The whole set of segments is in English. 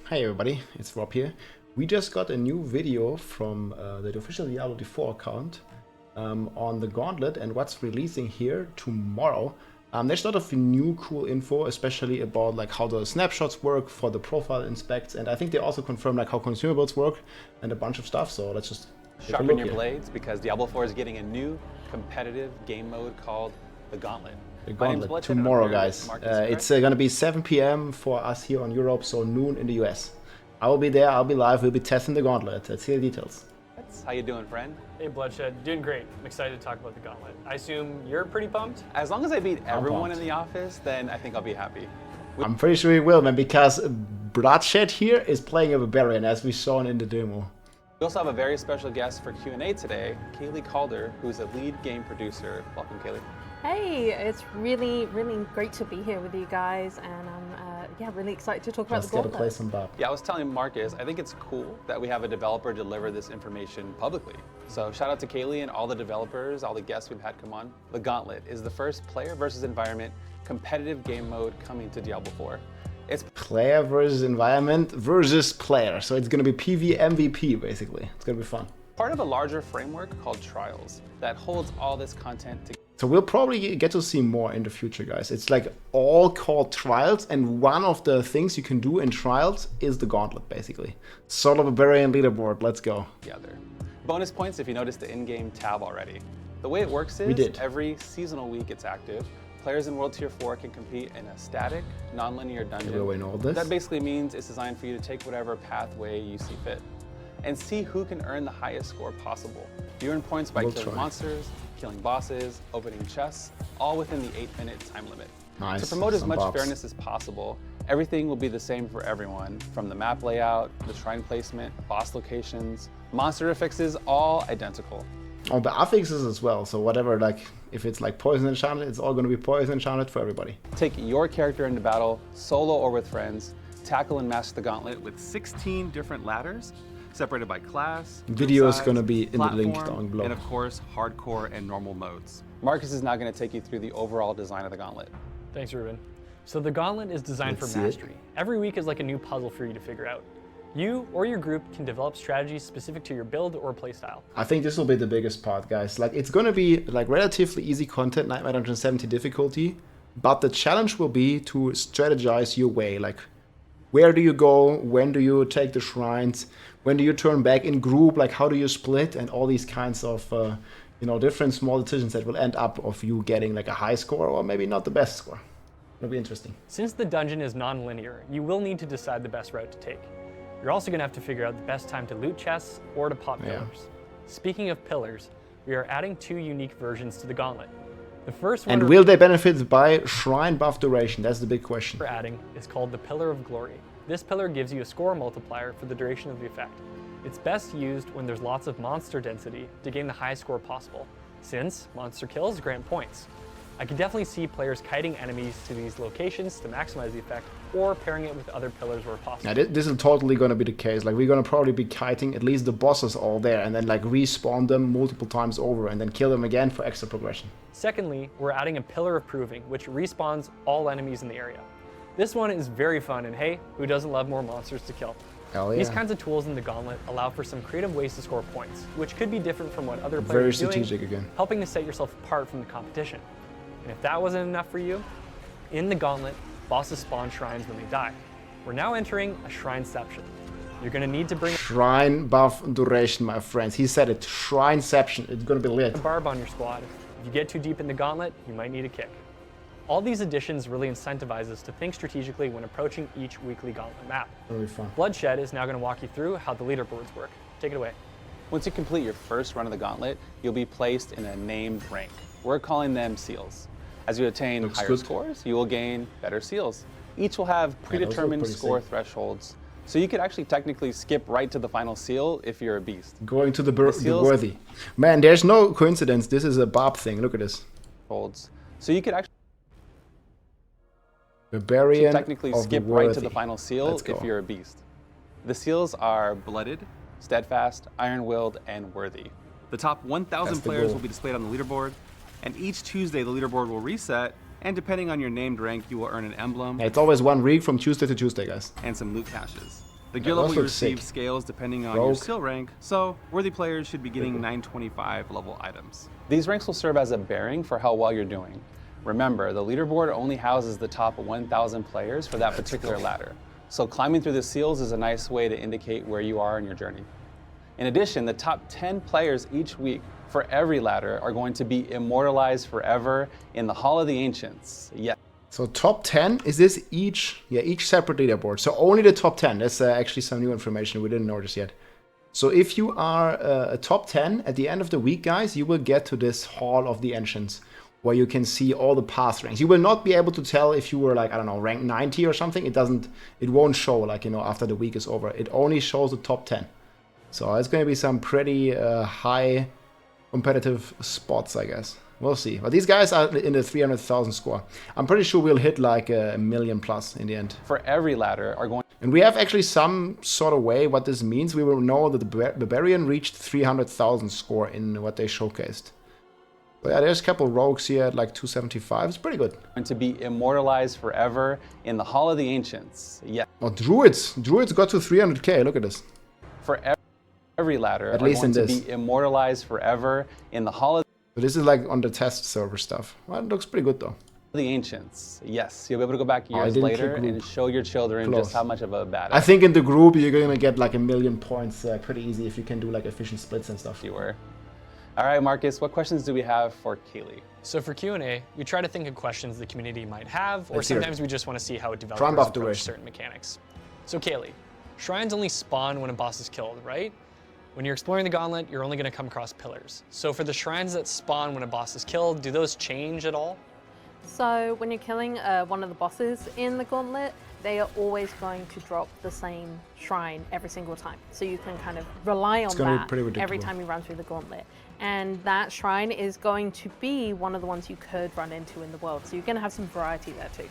Hey everybody, it's Rob here. We just got a new video from the official Diablo 4 account on the Gauntlet and what's releasing here tomorrow. There's a lot of new cool info, especially about like how the snapshots work for the profile inspects, and I think they also confirm like how consumables work and a bunch of stuff. So let's just sharpen your blades because Diablo 4 is getting a new competitive game mode called the Gauntlet. The Gauntlet tomorrow, guys. It's going to be 7 p.m. for us here on Europe, so noon in the US. I will be there, I'll be live, we'll be testing the Gauntlet. Let's hear the details. How you doing, friend? Hey, Bloodshed. Doing great. I'm excited to talk about the Gauntlet. I assume you're pretty pumped? As long as I beat everyone in the office, then I think I'll be happy. I'm pretty sure we will, man, because Bloodshed here is playing a Barbarian, as we saw in the demo. We also have a very special guest for Q&A today, Kaylee Calder, who's a lead game producer. Welcome, Kaylee. Hey, it's really great to be here with you guys, and I'm really excited to talk about the Gauntlet. Let's play some Bob. Yeah, I was telling Marcus, I think it's cool that we have a developer deliver this information publicly. So shout out to Kaylee and all the developers, all the guests we've had come on. The Gauntlet is the first player versus environment competitive game mode coming to Diablo 4. It's player versus environment versus player, so it's going to be PV MVP basically. It's going to be fun. Part of a larger framework called Trials that holds all this content together. So we'll probably get to see more in the future, guys. It's like all called Trials, and one of the things you can do in Trials is the Gauntlet, basically. Sort of a Barbarian leaderboard. Let's go. Together. Bonus points if you noticed the in-game tab already. The way it works is every seasonal week it's active. Players in World Tier 4 can compete in a static, non-linear dungeon. That basically means it's designed for you to take whatever pathway you see fit and see who can earn the highest score possible. You earn points by killing monsters, killing bosses, opening chests, all within the 8-minute time limit. Nice. To promote as much fairness as possible, everything will be the same for everyone, from the map layout, the shrine placement, boss locations, monster affixes, all identical. Oh, the affixes as well, so whatever, like, if it's like poison enchanted, it's all going to be poison enchanted for everybody. Take your character into battle, solo or with friends, tackle and master the Gauntlet with 16 different ladders, separated by class, video is going to be in the link down below. And of course, hardcore and normal modes. Marcus is now going to take you through the overall design of the Gauntlet. Thanks, Ruben. So the Gauntlet is designed for mastery. Every week is like a new puzzle for you to figure out. You or your group can develop strategies specific to your build or playstyle. I think this will be the biggest part, guys. Like, it's going to be like relatively easy content, Nightmare Dungeon 70 difficulty, but the challenge will be to strategize your way. Like, where do you go? When do you take the shrines? When do you turn back in group? Like, how do you split? And all these kinds of, different small decisions that will end up of you getting like a high score or maybe not the best score. It'll be interesting. Since the dungeon is non-linear, you will need to decide the best route to take. You're also going to have to figure out the best time to loot chests or to pop pillars. Speaking of pillars, we are adding 2 unique versions to the Gauntlet. The first one, and will they benefit by shrine buff duration? That's the big question. We're adding is called the Pillar of Glory. This pillar gives you a score multiplier for the duration of the effect. It's best used when there's lots of monster density to gain the highest score possible, since monster kills grant points. I can definitely see players kiting enemies to these locations to maximize the effect, or pairing it with other pillars where possible. Now, this is totally going to be the case. Like, we're going to probably be kiting at least the bosses all there, and then like respawn them multiple times over, and then kill them again for extra progression. Secondly, we're adding a Pillar of Proving, which respawns all enemies in the area. This one is very fun, and hey, who doesn't love more monsters to kill? Hell yeah. These kinds of tools in the Gauntlet allow for some creative ways to score points, which could be different from what other players are doing, strategic again, helping to set yourself apart from the competition. And if that wasn't enough for you, in the Gauntlet, bosses spawn shrines when they die. We're now entering a Shrineception. You're going to need to bring shrine buff duration, my friends. He said it. Shrineception. It's going to be lit. a barb on your squad. If you get too deep in the Gauntlet, you might need a kick. All these additions really incentivize us to think strategically when approaching each weekly Gauntlet map. It'll be fun. Bloodshed is now going to walk you through how the leaderboards work. Take it away. Once you complete your first run of the Gauntlet, you'll be placed in a named rank. We're calling them seals. As you attain higher scores, you will gain better seals. Each will have predetermined score thresholds, so you could actually technically skip right to the final seal if you're a beast. Going to the worthy. Man, there's no coincidence. This is a Bob thing. Look at this. So you could actually Barbarian technically skip right to the final seal if you're a beast. The seals are Blooded, Steadfast, Iron-Willed, and Worthy. The top 1,000 players will be displayed on the leaderboard, and each Tuesday the leaderboard will reset, and depending on your named rank, you will earn an emblem. Yeah, it's always 1 week from Tuesday to Tuesday, guys. And some loot caches. The gear level you receive scales depending on your skill rank, so worthy players should be getting 925 level items. These ranks will serve as a bearing for how well you're doing. Remember, the leaderboard only houses the top 1,000 players for that particular ladder. So climbing through the seals is a nice way to indicate where you are in your journey. In addition, the top 10 players each week for every ladder are going to be immortalized forever in the Hall of the Ancients. Yes. So top 10, is this each separate leaderboard? So only the top 10. That's actually some new information we didn't notice yet. So if you are a top 10 at the end of the week, guys, you will get to this Hall of the Ancients, where you can see all the past ranks. You will not be able to tell if you were like, I don't know, rank 90 or something. It won't show like, you know, after the week is over. It only shows the top 10. So it's going to be some pretty high competitive spots, I guess. We'll see. But these guys are in the 300,000 score. I'm pretty sure we'll hit like 1 million plus in the end. For every ladder are going. And we have actually some sort of way what this means. We will know that the Barbarian reached 300,000 score in what they showcased. But yeah, there's a couple rogues here at like 275. It's pretty good. Going to be immortalized forever in the Hall of the Ancients. Yeah. Oh, Druids. Druids got to 300k. Look at this. For every ladder at least in this. To be immortalized forever in the Hall of. But this is like on the test server stuff. Well, it looks pretty good though. The Ancients. Yes, you'll be able to go back years later and show your children just how much of a badass. I think in the group you're gonna get like 1 million points pretty easy if you can do like efficient splits and stuff. You were. All right, Marcus, what questions do we have for Kaylee? So for Q&A, we try to think of questions the community might have, or sometimes we just want to see how developers approach certain mechanics. So Kaylee, shrines only spawn when a boss is killed, right? When you're exploring the Gauntlet, you're only going to come across pillars. So for the shrines that spawn when a boss is killed, do those change at all? So when you're killing one of the bosses in the Gauntlet, they are always going to drop the same shrine every single time. So you can kind of rely on that every time you run through the Gauntlet. And that shrine is going to be one of the ones you could run into in the world. So you're going to have some variety there too.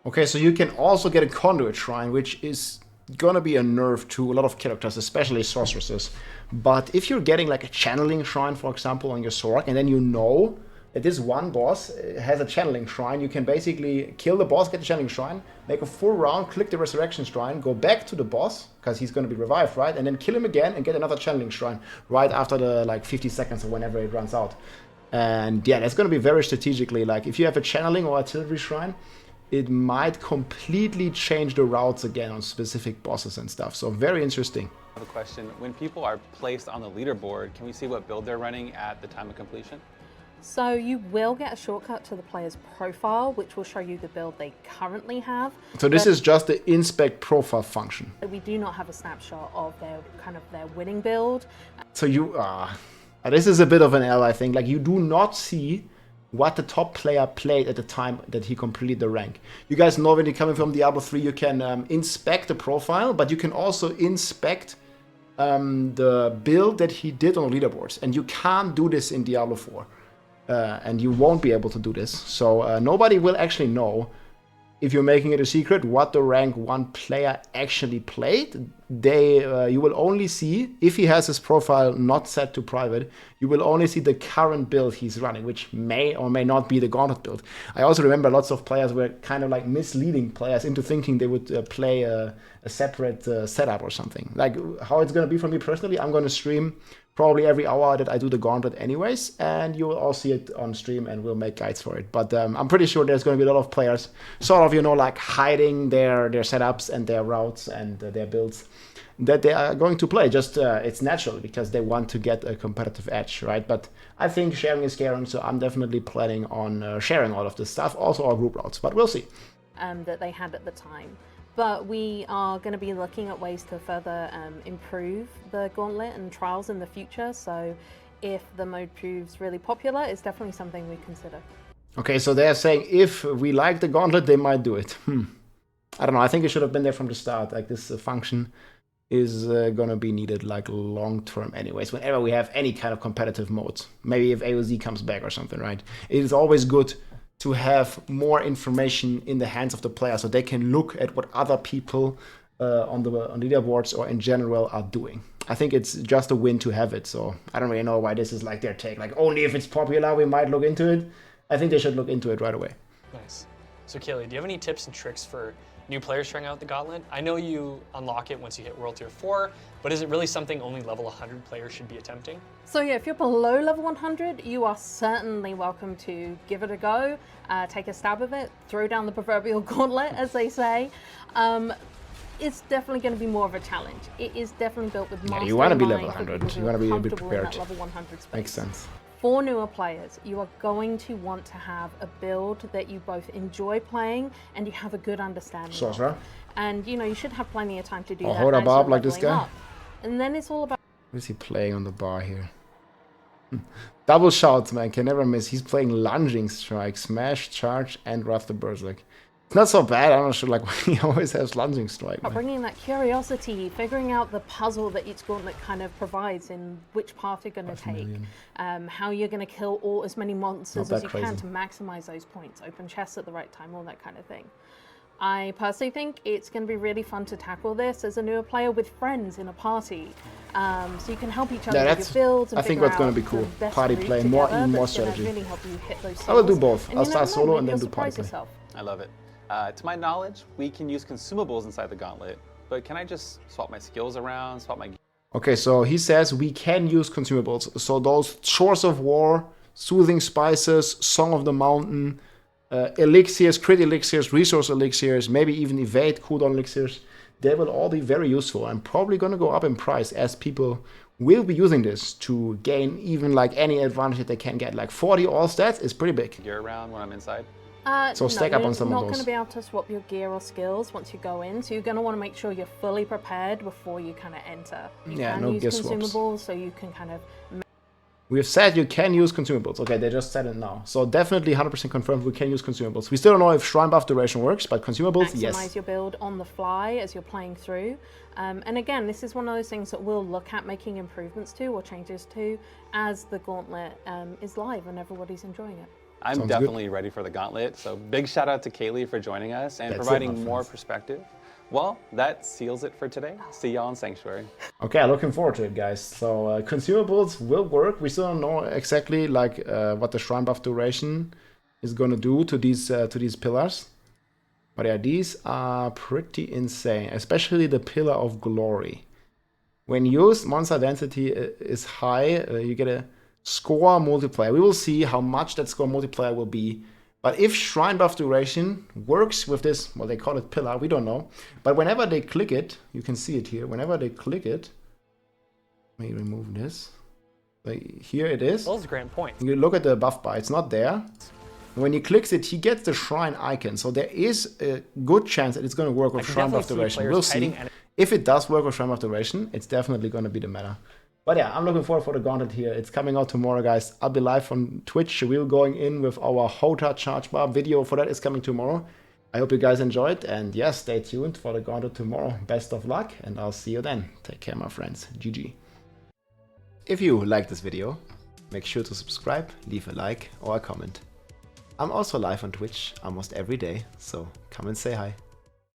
Okay, so you can also get a conduit shrine, which is gonna be a nerf to a lot of characters, especially sorceresses. But if you're getting like a channeling shrine, for example, on your Sorc, and then you know that this one boss has a channeling shrine, you can basically kill the boss, get the channeling shrine, make a full round, click the resurrection shrine, go back to the boss, because he's gonna be revived, right? And then kill him again and get another channeling shrine right after the like 50 seconds or whenever it runs out. And yeah, that's gonna be very strategically, like if you have a channeling or artillery shrine, it might completely change the routes again on specific bosses and stuff. So very interesting. I have a question. When people are placed on the leaderboard, can we see what build they're running at the time of completion? So you will get a shortcut to the player's profile, which will show you the build they currently have. So this is just the inspect profile function. We do not have a snapshot of their winning build. So you this is a bit of an L, I think. Like you do not see what the top player played at the time that he completed the rank. You guys know when you're coming from Diablo 3, you can inspect the profile, but you can also inspect the build that he did on leaderboards. And you can't do this in Diablo 4. And you won't be able to do this. So nobody will actually know, if you're making it a secret, what the rank 1 player actually played. You will only see, if he has his profile not set to private, you will only see the current build he's running, which may or may not be the Gauntlet build. I also remember lots of players were kind of like misleading players into thinking they would play a separate setup or something. Like how it's going to be for me personally, I'm going to stream probably every hour that I do the Gauntlet anyways, and you will all see it on stream and we'll make guides for it. But I'm pretty sure there's going to be a lot of players sort of, you know, like hiding their setups and their routes and their builds that they are going to play. Just it's natural because they want to get a competitive edge, right? But I think sharing is caring, so I'm definitely planning on sharing all of this stuff, also our group routes, but we'll see. That they had at the time. But we are going to be looking at ways to further improve the Gauntlet and trials in the future. So if the mode proves really popular, it's definitely something we consider. Okay, so they're saying if we like the Gauntlet, they might do it. I don't know. I think it should have been there from the start. Like this function is going to be needed like long term anyways, whenever we have any kind of competitive modes. Maybe if AOZ comes back or something, right? It is always good to have more information in the hands of the player so they can look at what other people on leaderboards or in general are doing. I think it's just a win to have it, so I don't really know why this is like their take. Like only if it's popular we might look into it. I think they should look into it right away. Nice. So Kaylee, do you have any tips and tricks for new players trying out the Gauntlet? I know you unlock it once you hit World Tier 4, but is it really something only level 100 players should be attempting? So yeah, if you're below level 100, you are certainly welcome to give it a go, take a stab of it, throw down the proverbial gauntlet, as they say. It's definitely going to be more of a challenge. It is definitely built with mastery. You want to be level 100. You want to be a bit prepared. Level 100 space. Makes sense. For newer players, you are going to want to have a build that you both enjoy playing and you have a good understanding of. And you know, you should have plenty of time to do that. Hold up like this guy. Up. And then it's all about... What is he playing on the bar here? Double shots, man, can never miss. He's playing lunging strike, smash, charge, and Wrath the Berserk. It's not so bad. I'm not sure, like, he always has lunging strike. Bringing that curiosity, figuring out the puzzle that each gauntlet kind of provides in which path you're going to take, how you're going to kill as many monsters as you can to maximize those points, open chests at the right time, all that kind of thing. I personally think it's going to be really fun to tackle this as a newer player with friends in a party. So you can help each other with your builds and I think what's going to be cool. Party play, more strategy. Really help you hit those I will do both. I'll start solo and then do party play. I love it. To my knowledge, we can use consumables inside the Gauntlet, but can I just swap my skills around, swap my... Okay, so he says we can use consumables. So those Chores of War, Soothing Spices, Song of the Mountain, elixirs, crit elixirs, resource elixirs, maybe even evade cooldown elixirs, they will all be very useful. I'm probably going to go up in price as people will be using this to gain even like any advantage that they can get. Like 40 all stats is pretty big. Gear around when I'm inside? So stack up on some of those. You're not going to be able to swap your gear or skills once you go in, so you're going to want to make sure you're fully prepared before you kind of enter. You can use consumables, so you can kind of... We have said you can use consumables. Okay, they just said it now. So definitely 100% confirmed we can use consumables. We still don't know if Shrine Buff Duration works, but consumables, yes. Maximize your build on the fly as you're playing through. And again, this is one of those things that we'll look at making improvements to or changes to as the Gauntlet is live and everybody's enjoying it. I'm definitely ready for the Gauntlet, so big shout out to Kaylee for joining us and providing more perspective. Well, that seals it for today. See y'all in Sanctuary. Okay, looking forward to it, guys. So consumables will work. We still don't know exactly like what the Shrine Buff Duration is going to do to these pillars. But yeah, these are pretty insane, especially the Pillar of Glory. When used, monster density is high. You get a score multiplier. We will see how much that score multiplier will be. But if Shrine Buff Duration works with this, well, they call it pillar, we don't know. But whenever they click it, you can see it here. Whenever they click it, let me remove this. Like, here it is. Those grant points. You look at the buff bar, it's not there. When he clicks it, he gets the shrine icon. So there is a good chance that it's going to work with Shrine Buff Duration. We'll see. If it does work with Shrine Buff Duration, it's definitely going to be the meta. But yeah, I'm looking forward for the Gauntlet here. It's coming out tomorrow, guys. I'll be live on Twitch. We're going in with our Hota charge bar. Video for that is coming tomorrow. I hope you guys enjoyed. And yeah, stay tuned for the Gauntlet tomorrow. Best of luck, and I'll see you then. Take care, my friends. GG. If you liked this video, make sure to subscribe, leave a like or a comment. I'm also live on Twitch almost every day, so come and say hi.